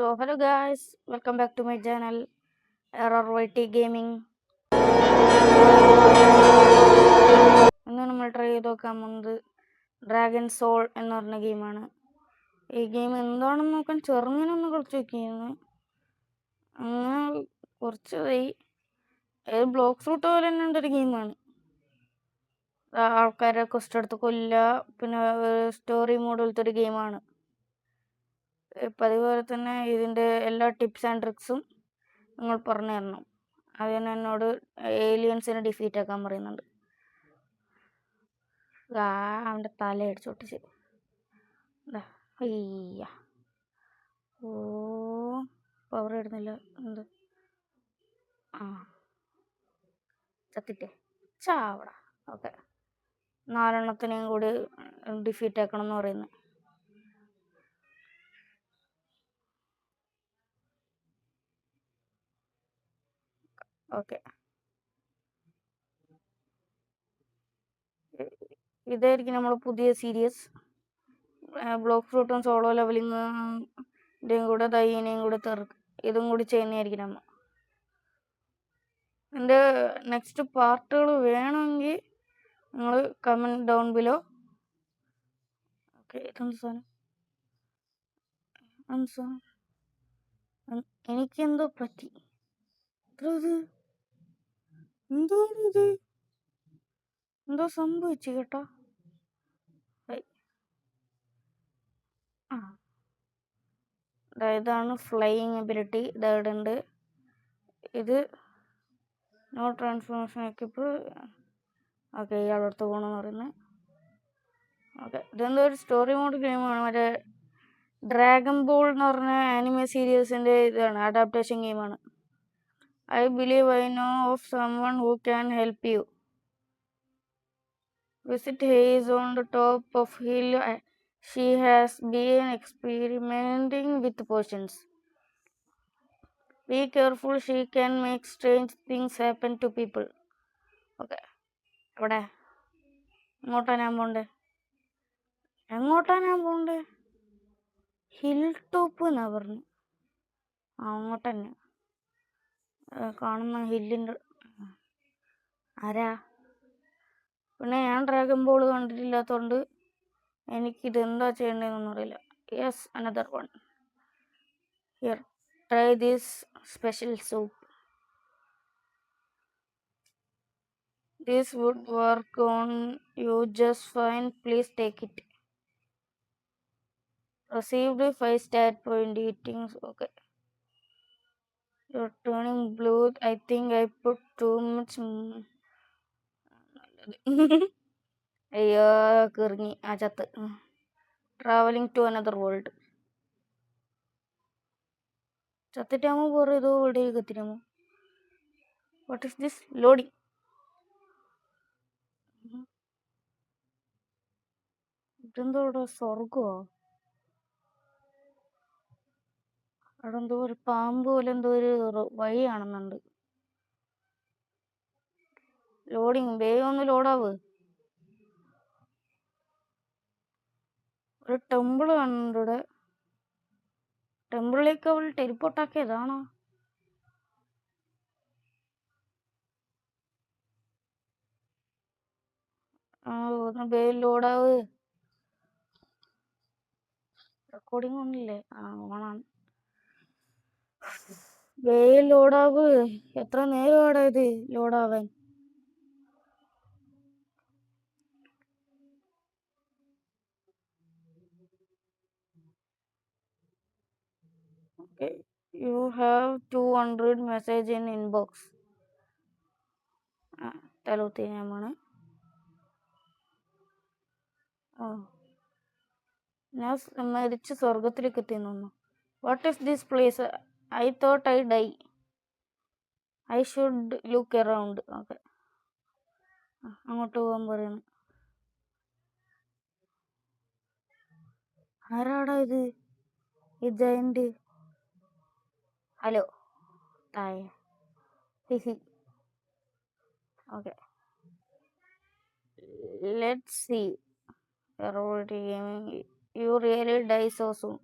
So hello guys, welcome back to my channel RRYT Gaming. ഇന്ന് നമ്മൾ try ചെയ്ത് നോക്കാൻ പോകുന്നത് ഡ്രാഗൺ സോൾ എന്ന് പറഞ്ഞ ഗെയിമാണ്. ഈ ഗെയിം എന്താണെന്ന് നോക്കാൻ ചെറുങ്ങനൊന്ന് കളിച്ച് നോക്കിയിരുന്നു. അങ്ങനെ കുറച്ചായി. ബ്ലോക്ക് ഫ്രൂട്ട് പോലെ തന്നെ ഉണ്ടൊരു ഗെയിമാണ്. ആൾക്കാരെ ക്വസ്റ്റ് എടുത്ത് കൊല്ലുക, പിന്നെ സ്റ്റോറി മോഡ് പോലത്തെ ഒരു ഗെയിമാണ്. പതിപോലെ തന്നെ ഇതിൻ്റെ എല്ലാ ടിപ്സ് ആൻഡ് ട്രിക്സും നിങ്ങൾ പറഞ്ഞു തരണം. അതിന് എന്നോട് ഏലിയൻസിനെ ഡിഫീറ്റ് ആക്കാൻ പറയുന്നുണ്ട്. അവൻ്റെ തല അടിച്ചു പൊട്ടിച്ച്. അയ്യ, ഓ പവർ ഇടുന്നില്ല. എന്ത് ചത്തിട്ടേ ചാവട. ഓക്കെ, 4 കൂടി ഡിഫീറ്റ് ആക്കണം എന്ന് പറയുന്നത്. ഓക്കെ, ഇതായിരിക്കും നമ്മുടെ പുതിയ സീരീസ്. ബ്ലോക്ക് ഫ്രൂട്ടും സോളോ ലെവലിങ്ങും കൂടെ ദൈനയും കൂടെ ഇതും കൂടി ചെയ്യുന്നതായിരിക്കും നമ്മൾ. എൻ്റെ നെക്സ്റ്റ് പാർട്ടുകൾ വേണമെങ്കിൽ നിങ്ങൾ കമൻറ്റ് ഡൗൺ ബിലോ. ഓക്കെ, എനിക്കെന്തോ പറ്റി. എന്തോണിത്? എന്തോ സംഭവിച്ചു കേട്ടോ. ഇതാണ് ഫ്ലൈയിങ് എബിലിറ്റി. ഇതായിട്ടുണ്ട്. ഇത് നോ ട്രാൻസ്ഫോർമേഷൻ എക്യുപ്പ്. ഓക്കെ, ഇയാളടുത്ത് പോകണമെന്ന് പറയുന്നത്. ഓക്കെ, ഇതെന്തോ ഒരു സ്റ്റോറി മോഡ് ഗെയിമാണ്. മറ്റേ ഡ്രാഗൺ ബോൾ എന്ന് പറഞ്ഞ ആനിമെ സീരീസിൻ്റെ ഇതാണ്, അഡാപ്റ്റേഷൻ ഗെയിമാണ്. I believe I know of someone who can help you. Visit Hayes on the top of hill. She has been experimenting with potions. Be careful, she can make strange things happen to people. Okay, അവിടെ എങ്ങോട്ടാണ് ഞാൻ പോണ്ടേ? Hill top എന്നാ പറഞ്ഞു. അങ്ങോട്ട് തന്നെ കാണുന്ന ഹില്ലിൻ്റെ. ആരാ? പിന്നെ ഞാൻ ഡ്രാഗൺ ബോൾ കണ്ടിട്ടില്ലാത്തതുകൊണ്ട് എനിക്കിതെന്താ ചെയ്യേണ്ടതെന്നൊന്നും അറിയില്ല. Yes, another one. Here, try this special soup. This would work on you just fine. Please take it. Received 5 stat point eating. Okay, you're turning blue. I think I put too much. അയ്യോ, കിറങ്ങി ആ ചത്ത്. Travelling to another world. ചത്തിട്ടാമോ വേറെ ഏതോ വേൾഡിൽ കത്തിരാമോ? What is this? Loading. ഇതെന്തോ ഇവിടെ സ്വർഗമോ? അവിടെ എന്തോ ഒരു പാമ്പ് പോലെ എന്തോ ഒരു വഴി കാണുന്നുണ്ട്. ലോഡിങ്, വേഗം ഒന്ന് ലോഡാവ്. ഒരു ടെമ്പിൾ കാണുന്നുണ്ട് ഇവിടെ. ടെമ്പിളിലേക്ക് അവൾ ടെലിപ്പോർട്ടാക്കിയതാണോ? ഒന്ന് വേഗം ലോഡാവ്. റെക്കോർഡിങ് ഒന്നില്ലേ? ഓണാണ്. വേഗം ലോഡാവ്. എത്ര നേരമാണ് ഇത് ലോഡാവാൻ? Okay, you have 200 message in inbox. തലൂത്തിനാണ്. ഞാൻ മരിച്ച് സ്വർഗത്തിലേക്ക് എത്തിയെന്നു. What is this place? I thought I die. I should look around. Okay, അങ്ങോട്ട് പോകാൻ പറയുന്നു. ആരാടാ ഇത്? ഈ ജയന്റ്. ഹലോ തായ. ഹിഹി. Okay, let's see. You really die so soon.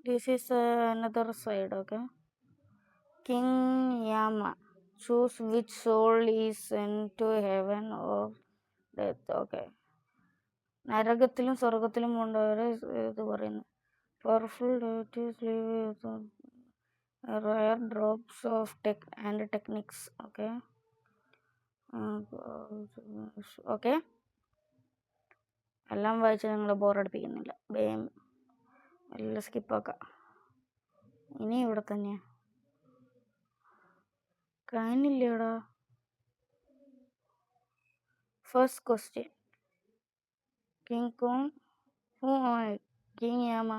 This is another side, okay? King Yama. Choose which soul is sent to heaven or death. Okay. നരകത്തിലും സ്വർഗത്തിലും കൊണ്ടവരെ ഇത് പറയുന്നു. Powerful rare drops of and techniques. Okay okay എല്ലാം വായിച്ച് നിങ്ങൾ ബോറടിപ്പിക്കുന്നില്ല. വേഗം എല്ലാം സ്കിപ്പാക്കാം. ഇനി ഇവിടെ തന്നെയാ കാണില്ലേടാ. First question. King Kong, who are King Yama?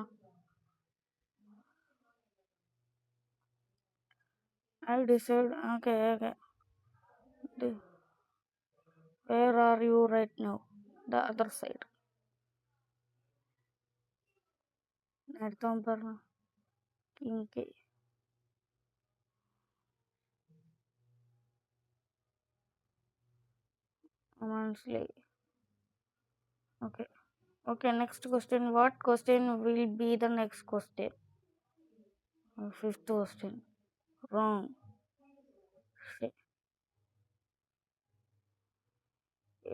I decide. Okay. Where are you right now? The other side. നേരത്തെ പറഞ്ഞു King K. മനസ്സിലായി. Okay, next question. What question will be the next question? Fifth question. Wrong.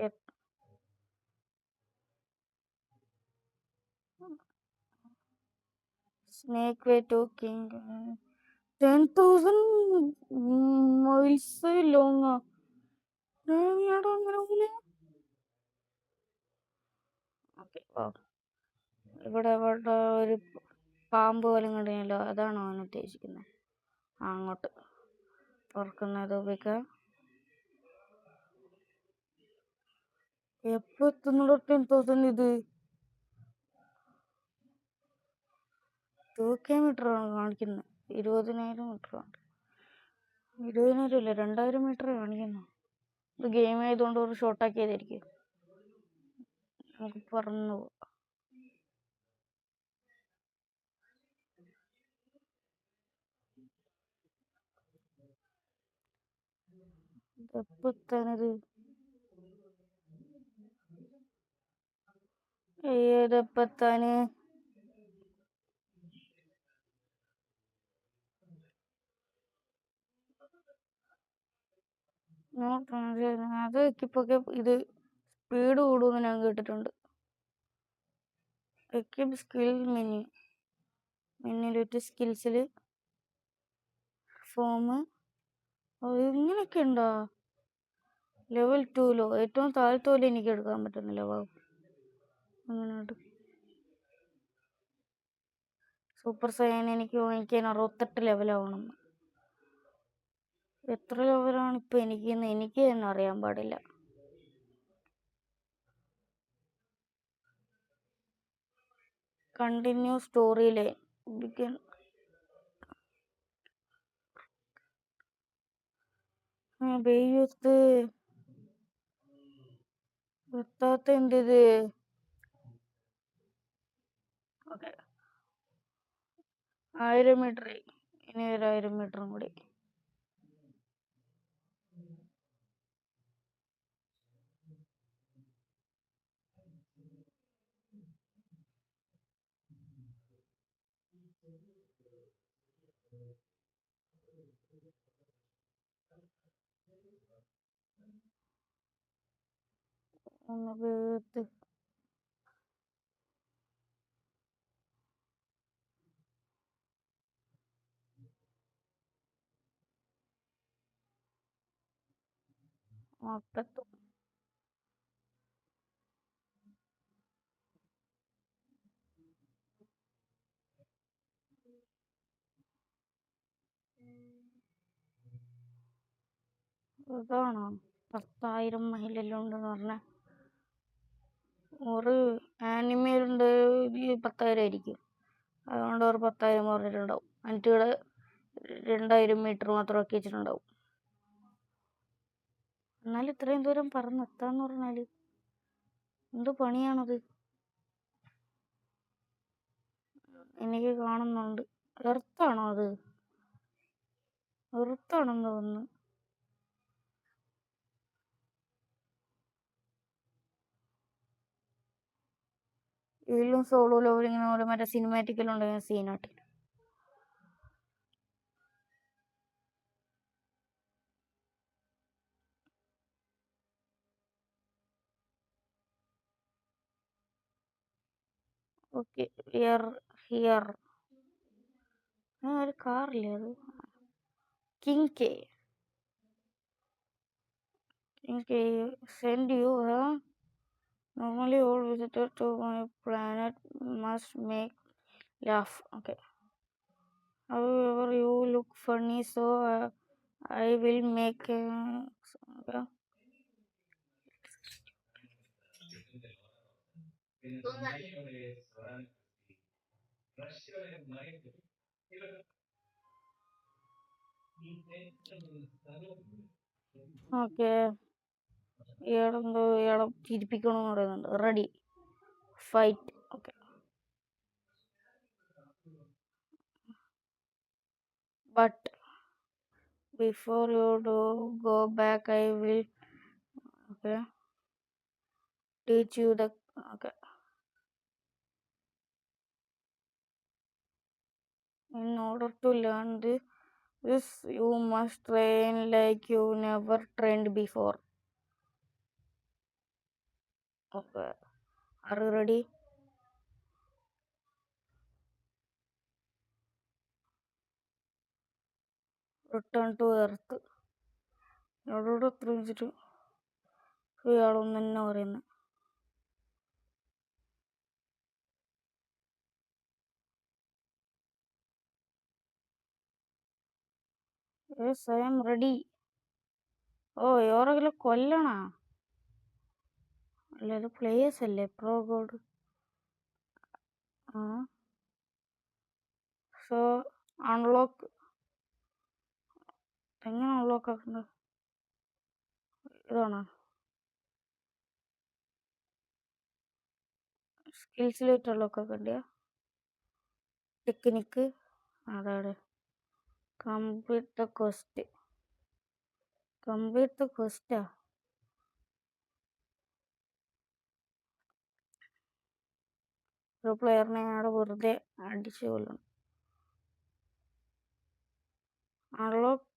Yep. Snake way to King. 10,000 miles long. Okay. Wow. ഇവിടെ ഒരു പാമ്പ് പോലും കണ്ടില്ല. അതാണോ അവൻ ഉദ്ദേശിക്കുന്നത്? അങ്ങോട്ട് തുറക്കുന്നത് ഉപയോഗിക്കാം. എപ്പോ എത്തുന്നുണ്ടോ 10,000? ഇത് 2 മീറ്ററാണ് കാണിക്കുന്നത്. 20,000 മീറ്ററാണ്. 20,000 ഇല്ല, 2,000 മീറ്റർ കാണിക്കുന്നു. ഇത് ഗെയിം ആയതുകൊണ്ട് ഒരു ഷോർട്ടാക്കിയതായിരിക്കും. നമുക്ക് പറന്നു പോവാം. എപ്പോ എത്താനത്? ഏതെപ്പത്താന്? അത് എക്കിപ്പൊക്കെ ഇത് സ്പീഡ് കൂടുമെന്ന് ഞാൻ കേട്ടിട്ടുണ്ട്. എക്കിപ്പ് സ്കിൽ മെന്നിലിട്ട് സ്കിൽസിൽ ഫോം ഇങ്ങനെയൊക്കെ ഉണ്ടോ? ലെവൽ 2 ഏറ്റവും താഴത്തോലെ എനിക്ക് എടുക്കാൻ പറ്റുന്നില്ല. അങ്ങനെയുണ്ട്. സൂപ്പർ സൈൻ എനിക്ക് വാങ്ങിക്കാൻ 68 ലെവലാവണം. എത്ര ലെവലാണ് ഇപ്പം എനിക്ക് തന്നെ അറിയാൻ പാടില്ല. Continue story line. ബിഗിൻ. എത്താത്ത എന്തിത്? Okay, 1000 metre. ഇനി ഒരു 1000 മീറ്ററും കൂടി. ഒന്ന് വേർത്ത് മൊത്തത്തും ഇതാണോ 10,000 മൈലെല്ലാം ഉണ്ടെന്ന് പറഞ്ഞ? ഒരു ആനിമയിലുണ്ട് 10,000 ആയിരിക്കും. അതുകൊണ്ട് ഒരു 10,000 പറഞ്ഞിട്ടുണ്ടാവും. എന്നിട്ട് ഇവിടെ 2,000 മീറ്റർ മാത്രം ആക്കി വെച്ചിട്ടുണ്ടാവും. എന്നാലും ഇത്രയും ദൂരം പറന്നെത്താന്ന് പറഞ്ഞാല് എന്ത് പണിയാണത്? എനിക്ക് കാണുന്നുണ്ട്. എർത്താണോ അത്? എർത്താണെന്ന് തോന്നുന്നു. ഇതിലും സോളോ ലെവലിങ്ങനെ മറ്റേ സിനിമാറ്റിക്കലുണ്ടെങ്കിൽ സീനാട്ടില്ല. ഓക്കെ ഹിയർ ഹിയർ ഒരു കാറില്ലേ അത് king K send you normally all visitors to my planet must make laugh. Okay. However, you look funny, so I will make okay. Okay ഇയാളെന്തോ ഇയാളെ ചിരിപ്പിക്കണമെന്ന് പറയുന്നുണ്ട് ready fight okay but before you do go back I will okay teach you the okay in order to learn this you must train like you never trained before. Okay, are you ready? Return to earth. ഇയാളോട് എത്ര വെച്ചിട്ട് ഇയാളൊന്നും തന്നെ പറയുന്നത് yes I am ready ഓ ഇവരെങ്കിലും കൊല്ലണ അല്ല ഇത് പ്ലേയേഴ്സ് അല്ലേ പ്രോ ഗോഡ് ആ സോ അൺലോക്ക് എങ്ങനെ അൺലോക്ക് ആക്കുന്നത് ഇതാണോ സ്കിൽസിലേക്ക് അൺലോക്ക് ആക്കണ്ടേ ടെക്നിക്ക് അതാണ് complete the quest complete the ക്വസ്റ്റാ ഒരു പ്ലെയറിനെ അവിടെ വെറുതെ അടിച്ചു കൊല്ലണം അൺലോക്ക്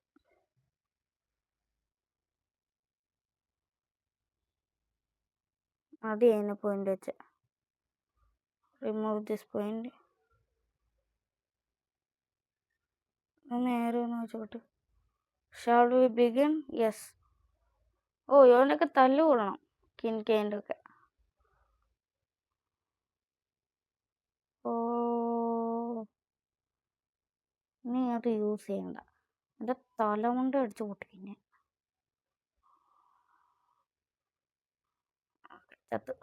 മതി അതിന് പോയിന്റ് വെച്ച റിമൂവ് ദിസ് പോയിന്റ് നേരെ ഒന്ന് വെച്ചോട്ട് ഷാൾ വി ബിഗിൻ യെസ് ഓ ഇവനൊക്കെ തല്ലു കൊള്ളണം കിൻകേൻ്റെ ഒക്കെ ഓ നീ അത് യൂസ് ചെയ്യണ്ട എൻ്റെ തലമുണ്ട അടിച്ചു പൊട്ടിക്കന്നെ ചത്ത്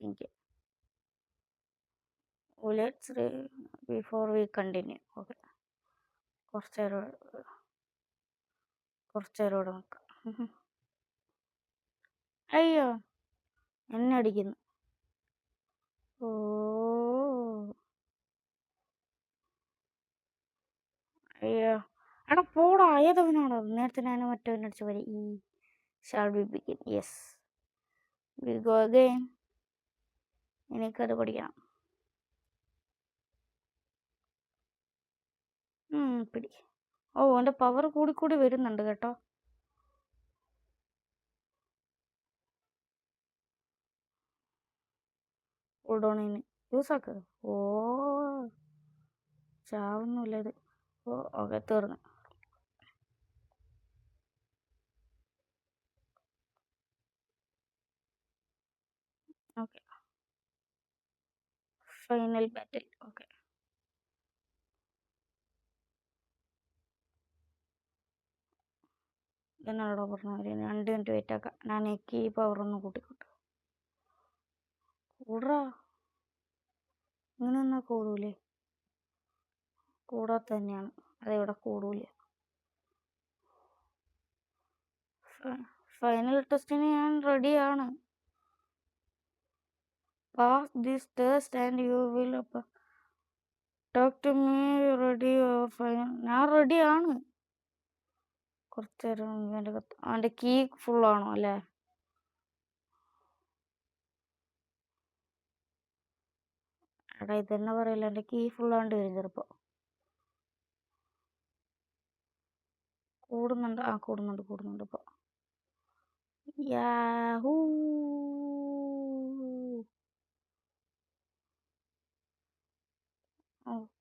കിൻകെ let's before we continue okay കുറച്ച് നേരം ഇവിടെ നോക്കാം അയ്യോ എന്നെ അടിക്കുന്നു ഓ അയ്യോ എടാ പോടാ ഏതവനാണോ നേരത്തെ ഞാൻ മറ്റവനെ അടിച്ച പോലെ ഈ shall be begin yes we go again എനിക്കത് പഠിക്കണം പിടി ഓ എൻ്റെ പവർ കൂടിക്കൂടി വരുന്നുണ്ട് കേട്ടോ കൂൾഡൗണിന് യൂസാക്ക് ഓ ചാവുന്നില്ല ഇത് ഓ ഓക്കെ തീർന്നു ഓക്കെ ഫൈനൽ ബാറ്റിൽ ഓക്കെ എന്നോടോ പറഞ്ഞ 2 മിനിറ്റ് വെയിറ്റ് ആക്കാം ഞാൻ എനിക്ക് ഈ പവർ ഒന്ന് കൂട്ടിക്കോട്ടെ കൂടാ ഇങ്ങനെ ഒന്നും കൂടൂലേ കൂടാത്ത തന്നെയാണ് അതിവിടെ കൂടൂല ഫൈനൽ ടെസ്റ്റിന് ഞാൻ റെഡിയാണ് pass this test and you will talk to me ready final ഞാൻ റെഡിയാണ് കുറച്ച് നേരം അവൻ്റെ കീ ഫുള്ളാണോ അല്ലേ എടാ ഇതന്നെ പറയില്ല എൻ്റെ കീ ഫുള്ളാണ്ട് വരും ചിലപ്പോൾ കൂടുന്നുണ്ട് കൂടുന്നുണ്ട് ഇപ്പോൾ യാഹൂ.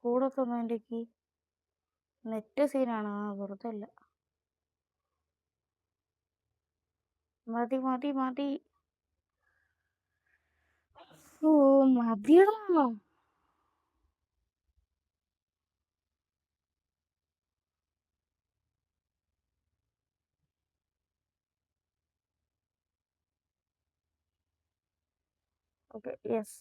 കൂടെ തന്നെ നെറ്റ് സീനാണ്, വെറുതെ അല്ല. മതി മതി മതി. ഓ മതിയടാ. Okay yes.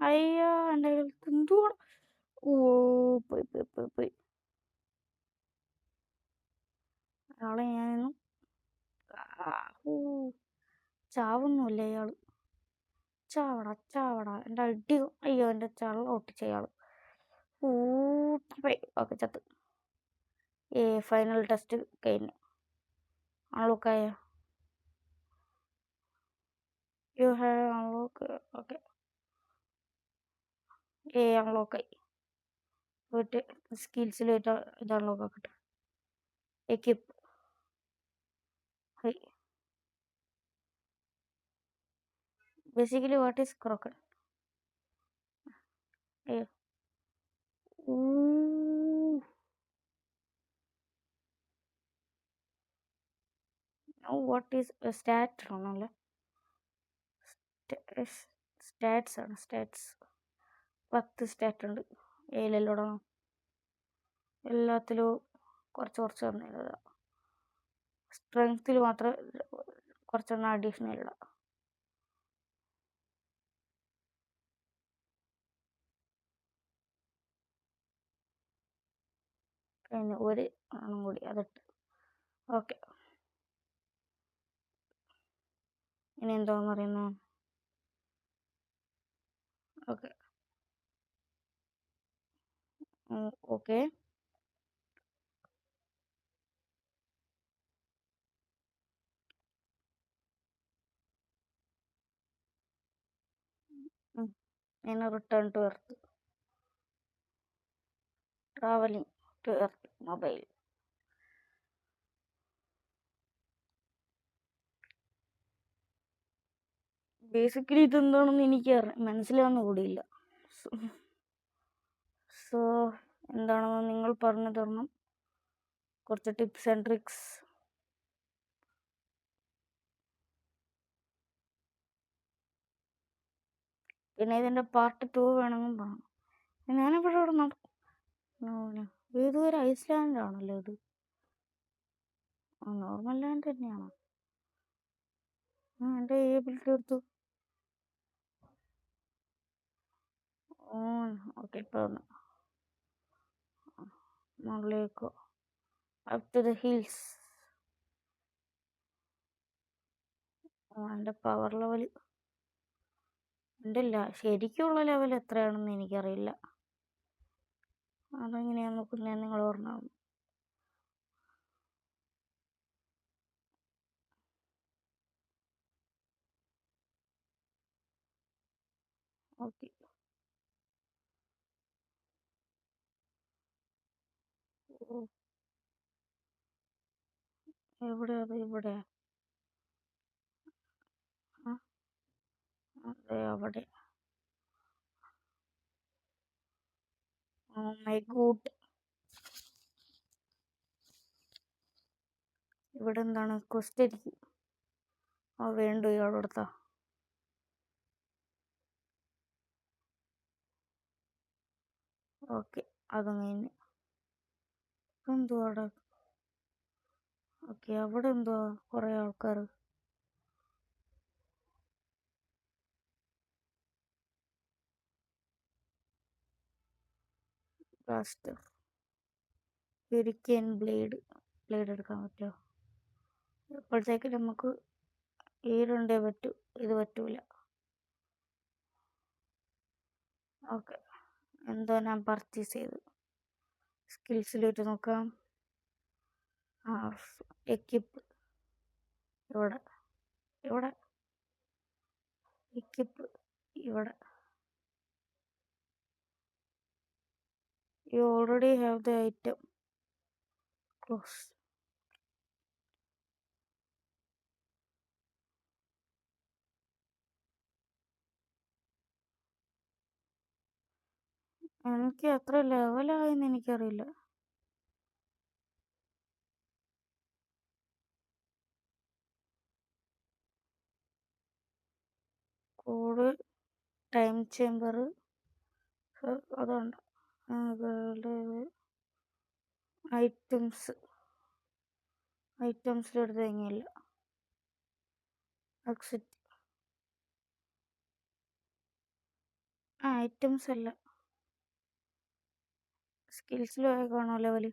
അയ്യോ എൻ്റെ എന്തുവാ. ഓ പോയി പോയി പോയി പോയി. ആളെ ഞാനൊന്നും ചാവുന്നില്ല അയാള്. ചാവട ചാവട എൻ്റെ അടി. അയ്യോ എൻ്റെ ചള്ള ഒട്ടിച്ച അയാള്. പോയി. ഓക്കെ ചത്ത്. ഫൈനൽ ടെസ്റ്റ് കഴിഞ്ഞു. അൺലോക്കായ. You have unlock. ഓക്കെ അൺലോക്കായി. പോയിട്ട് സ്കിൽസിലായിട്ട് ഇത് അൺലോക്ക് ആക്കട്ടെ. Equip. Hi. Basically what is ക്രോക്കൺ? വാട്ട് ഈസ് സ്റ്റാറ്റ് ആണല്ലേ? സ്റ്റാറ്റ്സ് ആണ്. സ്റ്റാറ്റ്സ് 10 സ്റ്റാറ്റ് ഉണ്ട്. ഏലെല്ലാം എല്ലാത്തിലും കുറച്ച് കുറച്ച് തന്നില്ല. സ്ട്രെങ്ത്തിൽ മാത്രം കുറച്ചൊന്നും അഡീഷണൽ ഇല്ല. കഴിഞ്ഞ ഒരു ആണും കൂടി അതിട്ട്. ഓക്കെ ഇനി എന്താന്ന് പറയുന്നത്? ഓക്കെ ഓക്കെ ഇനി return to Earth. Travelling to Earth mobile. Basically ഇതെന്താണെന്ന് എനിക്ക് മനസ്സിലാവുന്ന കൂടിയില്ല. സോ എന്താണെന്ന് നിങ്ങൾ പറഞ്ഞു തരണം. കുറച്ച് ടിപ്സ് ആൻഡ് ട്രിക്സ്. പിന്നെ ഇതിൻ്റെ പാർട്ട് 2 വേണമെന്നും പറഞ്ഞു. ഞാനിവിടെ ഇവിടെ ഏതൊരു ഐസ്ലാൻഡ് ആണല്ലോ ഇത്. നോർമൽ ലാൻഡ് തന്നെയാണോ? എൻ്റെ ഏബിലിറ്റി എടുത്തു. ഓക്കെ ഇപ്പോൾ മുകളിലേക്ക് അപ് ടു ദ ഹിൽസ്. എൻ്റെ പവർ ലെവൽ എൻ്റെ ശരിക്കുള്ള ലെവൽ എത്രയാണെന്ന് എനിക്കറിയില്ല. അതെങ്ങനെയാന്ന് നോക്കുന്നത് നിങ്ങൾ പറഞ്ഞാൽ. ഓക്കെ എവിടെയാ അത്? ഇവിടെ അതെ അവിടെ. My good. ഇവിടെ എന്താണ് ക്വസ്റ്റ് ആയിരിക്കും. വേണ്ടു ഇയാളെടുത്താ. ഓക്കെ അതും കഴിഞ്ഞ്. എന്തുവാ അവിടെ? ഓക്കെ അവിടെ എന്തുവാ കുറേ ആൾക്കാർ. ബ്ലാസ്റ്റർ. ഹുരിക്കേൻ ബ്ലേഡ് എടുക്കാൻ പറ്റുമോ? ഇപ്പോഴത്തേക്ക് നമുക്ക് ഈ രണ്ടേ പറ്റൂ, ഇത് പറ്റൂല. ഓക്കെ എന്തോ ഞാൻ പർച്ചേസ് ചെയ്തു. സ്കിൽസിലോട്ട് നോക്കാം. എക്യുപ്പ് ഇവിടെ ഇവിടെ equip ഇവിടെ. You already have the item. Close. എനിക്ക് എത്ര ലെവലായെന്ന് എനിക്കറിയില്ല. കോഡ്, ടൈം ചേമ്പർ അതുണ്ട്. ഐറ്റംസിലെടുത്ത് കഴിഞ്ഞില്ല. എക്സിറ്റ്. ഐറ്റംസ് അല്ല, സ്കിൽസിലും ആയിക്കാണോ ലെവല്.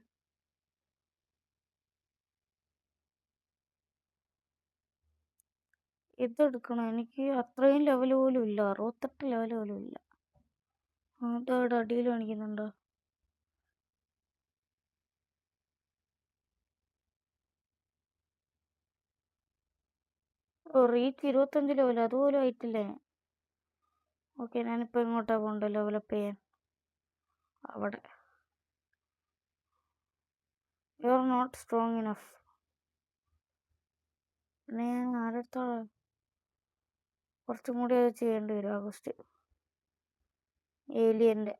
ഇതെടുക്കണം. എനിക്ക് അത്രയും ലെവൽ പോലും ഇല്ല. 68 ലെവൽ പോലും ഇല്ല. അതവിടെ അടിയിൽ കാണിക്കുന്നുണ്ടോ? റീച്ച് 25 ലെവൽ അതുപോലും ആയിട്ടില്ലേ? ഓക്കെ, ഞാനിപ്പോൾ എങ്ങോട്ടാ പോകണ്ട ലെവലപ്പ് ചെയ്യാൻ? അവിടെ. You are not strong enough. പിന്നെ ഞാൻ ആരെടുത്തോളാം? കുറച്ചും കൂടി അത് ചെയ്യേണ്ടി വരും. August ഏലിയൻ്റെ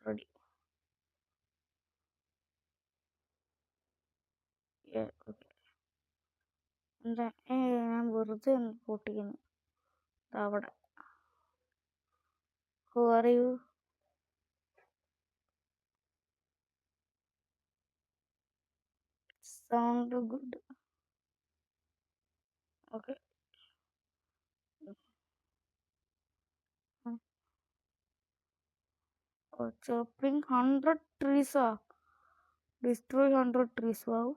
ready. ഓക്കെ, എന്താ ഞാൻ വെറുതെ പൊട്ടിക്കുന്നു അവിടെ. Who are you? Sound good. Okay, chopping 100 trees. Destroy 100 trees. Wow.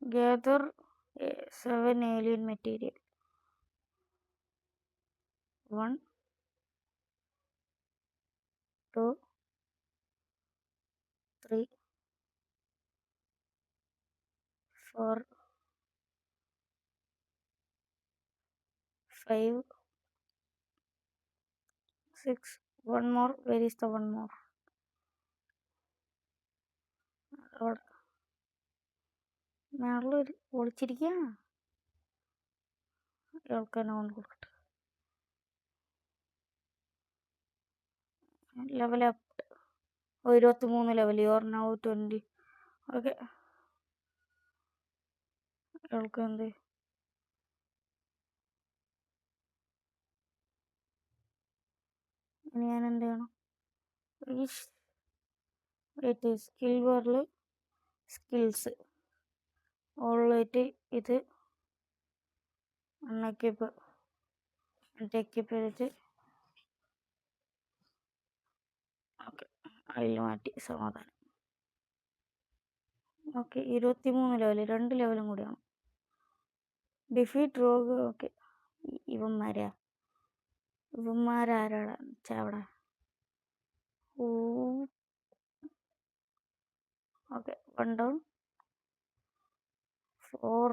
Gather 7 alien material. 1, 2, 3, 4, 5, 6. One more. Where is the one more? അവിടെ മേളിൽ ഒളിച്ചിരിക്കുക. ഇയാൾക്ക് തന്നെ കൊണ്ട് കൊടുക്കട്ടെ. Level up. 23 level. U are now 20. Okay, ഇയാൾക്ക് എന്ത്? ഇനി ഞാൻ എന്ത് ചെയ്യണം? വെയിറ്റ്, സ്കിൽ ബാറിൽ സ്കിൽസ് ഓൾറൈറ്റ്. ഇത് അൺഎക്യൂപ്പ് എക്യൂപ്പ് ചെയ്തിട്ട് ഓക്കെ അതിൽ മാറ്റി. സമാധാനം. Okay, 23 level. 2 ലെവലും കൂടിയാണ്. Defeat rogue. ഓക്കെ, ഇവന്മാരാരാടാ അവിടെ? Okay, 1 down. 4.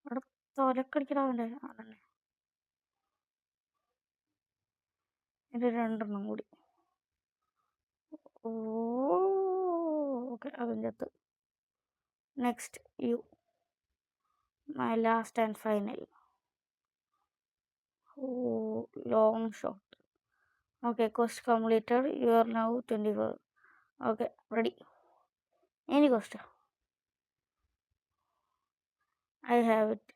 അവിടെ തൊലക്കടിക്കടാവണ്ടേ? അതന്നെ. ഇത് 2 കൂടി. ഓക്കെ, അതും ചത്ത്. Next you, my last and final. Long shot. Okay, quest completed. You are now 24. Okay, ready. Any quest I have it.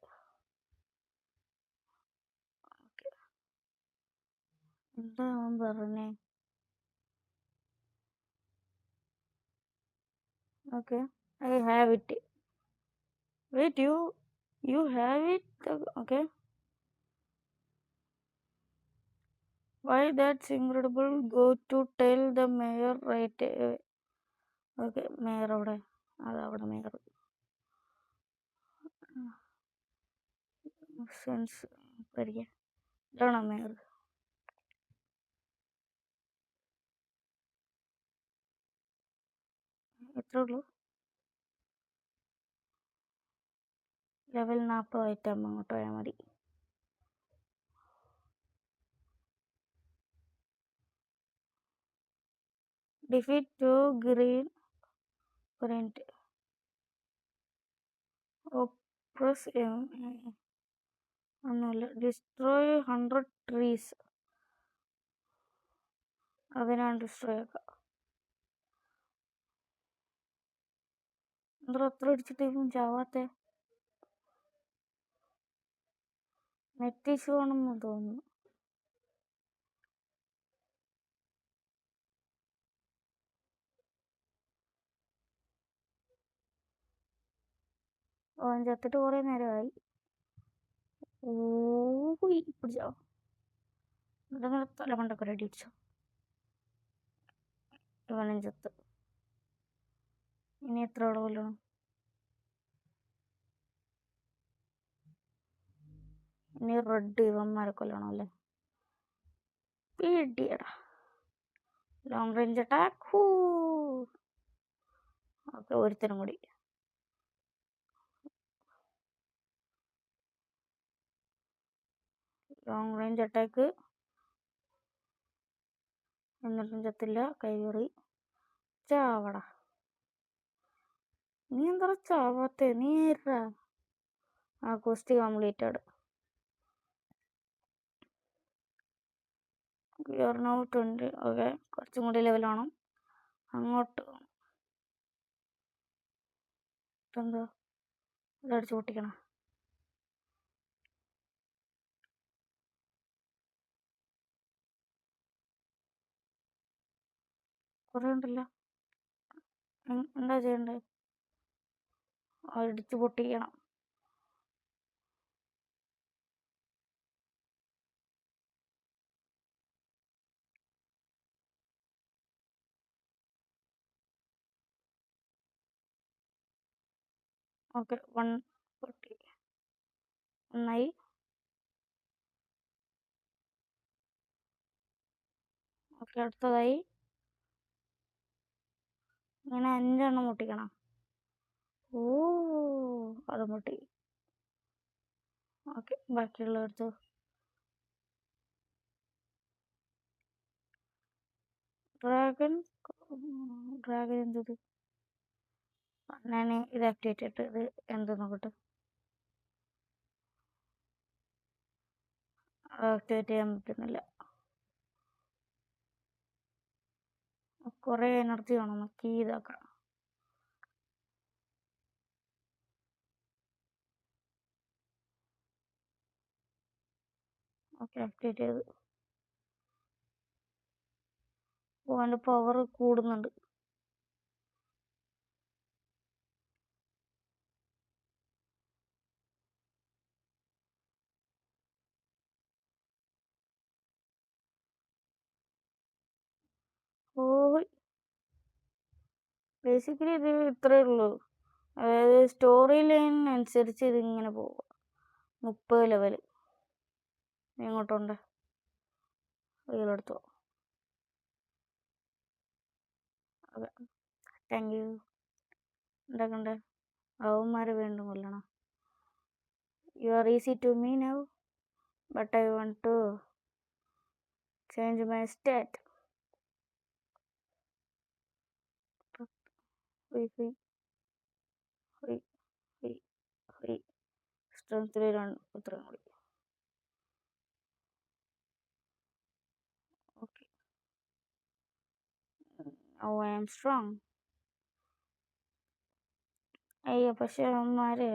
Okay, എന്താ അവൻ പറഞ്ഞേ? Okay, I have it. Wait, you have it. Okay, why that's incredible. Go to tell the mayor right away. Okay, mayor അവിടെ. അതവിടെ mayor. Sense പഠിക്കാം. ഇതാണോ mayor? എത്ര ഉള്ളൂ? Level 40 ആയിട്ടാകുമ്പോൾ അങ്ങോട്ട് പോയാൽ മതി. Defeat 2 green print. പ്രസ് ഒന്നുമില്ല. Destroy 100 trees. അതിനാണ് ഡിസ്ട്രോയ് ആക്കാം. എന്താ അത്ര അടിച്ചിട്ടേക്കും ചാവാത്തെ? നെറ്റ് ഇഷ്യൂ ആണെന്ന് തോന്നുന്നു. അവൻ ചത്തിട്ട് കുറേ നേരമായി. ഓയി പിടിച്ചോ. ഇതങ്ങനെ തലമണ്ടൊക്കെ റെഡി അടിച്ചോ. ഇവനും ചത്ത്. ഇനി എത്ര ആളെ കൊല്ലണം? ഇനി റെഡ് ഇവന്മാരെ കൊല്ലണം അല്ലേ? പിടിയടാ. Long range attack. ഓക്കെ, ഒരുത്തരും കൂടി. Long range attack. എന്നിട്ടും ചത്തില്ല. കൈകറി ചാവടാ. നീ എന്താ ചാവാത്തെ? നീ ഏറാ. ആ quest completed. You now 20. Okay, കുറച്ചും കൂടി ലെവൽ വേണം. അങ്ങോട്ട് എന്താ ഇതടിച്ച് പൊട്ടിക്കണം. കുറേ ഉണ്ടല്ലോ. എന്താ ചെയ്യണ്ടേ? അടിച്ച് പൊട്ടിക്കണം. ഓക്കെ, 1 പൊട്ടി. ഒന്നായി. ഓക്കെ, അടുത്തതായി. ഇങ്ങനെ 5 പൊട്ടിക്കണം. ഓ, അത് പൊട്ടി. ഓക്കെ, ബാക്കിയുള്ള എടുത്തു. ഡ്രാഗൺ എന്തത്? ഞാൻ ഇത് ആക്ടിവേറ്റ് ചെയ്തിട്ട് ഇത് എന്ത് നോക്കട്ടെ. ആക്ടിവേറ്റ് ചെയ്യാൻ പറ്റുന്നില്ല. കുറേ എനർജി വേണം. കീ ഇതാക്കാം. ഓക്കെ, ആക്ടിവേറ്റ് ചെയ്ത്. ഓ, അതിൻ്റെ പവർ കൂടുന്നുണ്ട്. ഓ, ബേസിക്കലി ഇത് ഇത്രയേ ഉള്ളൂ. അതായത് സ്റ്റോറി ലൈൻ അനുസരിച്ച് ഇതിങ്ങനെ പോകും. 30 ലെവൽ. എങ്ങോട്ടുണ്ട്? ഇതിലെടുത്തോ. അതെ, താങ്ക് യു. എന്താക്കണ്ടേ? അവന്മാരെ വീണ്ടും കൊല്ലണം. You are easy to me now, but I want to change my state. Strength 2 ഉത്തരം കൂടി. Okay, oh I am strong. അയ്യോ, പക്ഷെ അവന്മാരെ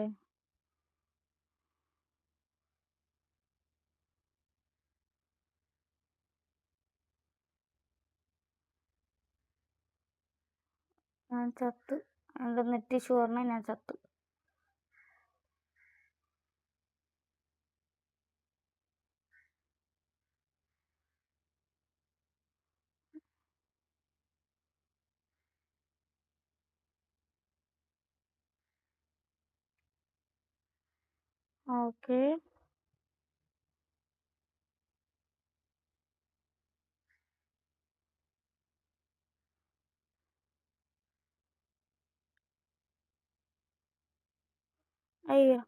ഞാൻ ചത്ത്. എൻ്റെ നെറ്റ് ഇഷ്യൂ പറഞ്ഞാൽ ഞാൻ ചത്ത്. ഓക്കെ, അയ്യോ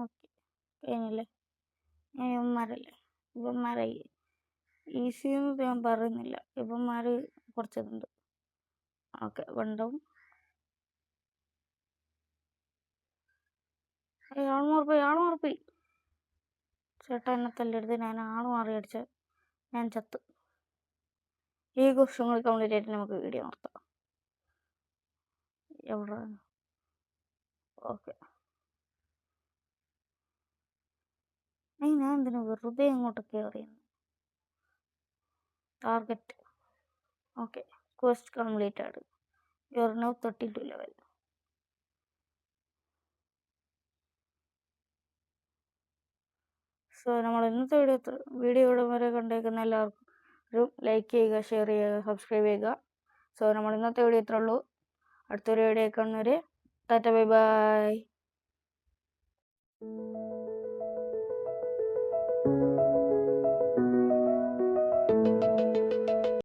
ഓക്കെ കഴിഞ്ഞല്ലേ. ഇവന്മാരല്ലേ ഇവന്മാരെ ഈസിന്ന് ഞാൻ പറയുന്നില്ല, ഇവന്മാർ കുറച്ചിതുണ്ട്. ഓക്കെ വണ്ടും ആളുമാറിപ്പോയി. ചേട്ടാ എന്നെ തല്ലെടുത്ത്, ഞാൻ ആള് മാറി അടിച്ച ഞാൻ ചത്ത്. ഈ ക്വസ്റ്റ്യൻ കൂടി കംപ്ലീറ്റ് ആയിട്ട് നമുക്ക് വീഡിയോ നിർത്താം. എവിടെ ഓക്കെ ഞാൻ എന്തിനാ വെറുതെ ഇങ്ങോട്ടൊക്കെ അറിയുന്നു. ടാർഗറ്റ് ഓക്കെ ക്വസ്റ്റ് കംപ്ലീറ്റ് ആണ്. U are now 32 level. So നമ്മൾ ഇന്നത്തെ വീഡിയോ ഇവിടെ വരെ കണ്ടേക്കുന്ന എല്ലാവർക്കും ഒരു ലൈക്ക് ചെയ്യുക, ഷെയർ ചെയ്യുക, സബ്സ്ക്രൈബ് ചെയ്യുക. സോ നമ്മൾ ഇന്നത്തെ വീഡിയോ ഇത്രേ ഉള്ളൂ. അടുത്തൊരു വീഡിയോ കാണുന്നവരെ ടാറ്റ ബൈ ബൈ.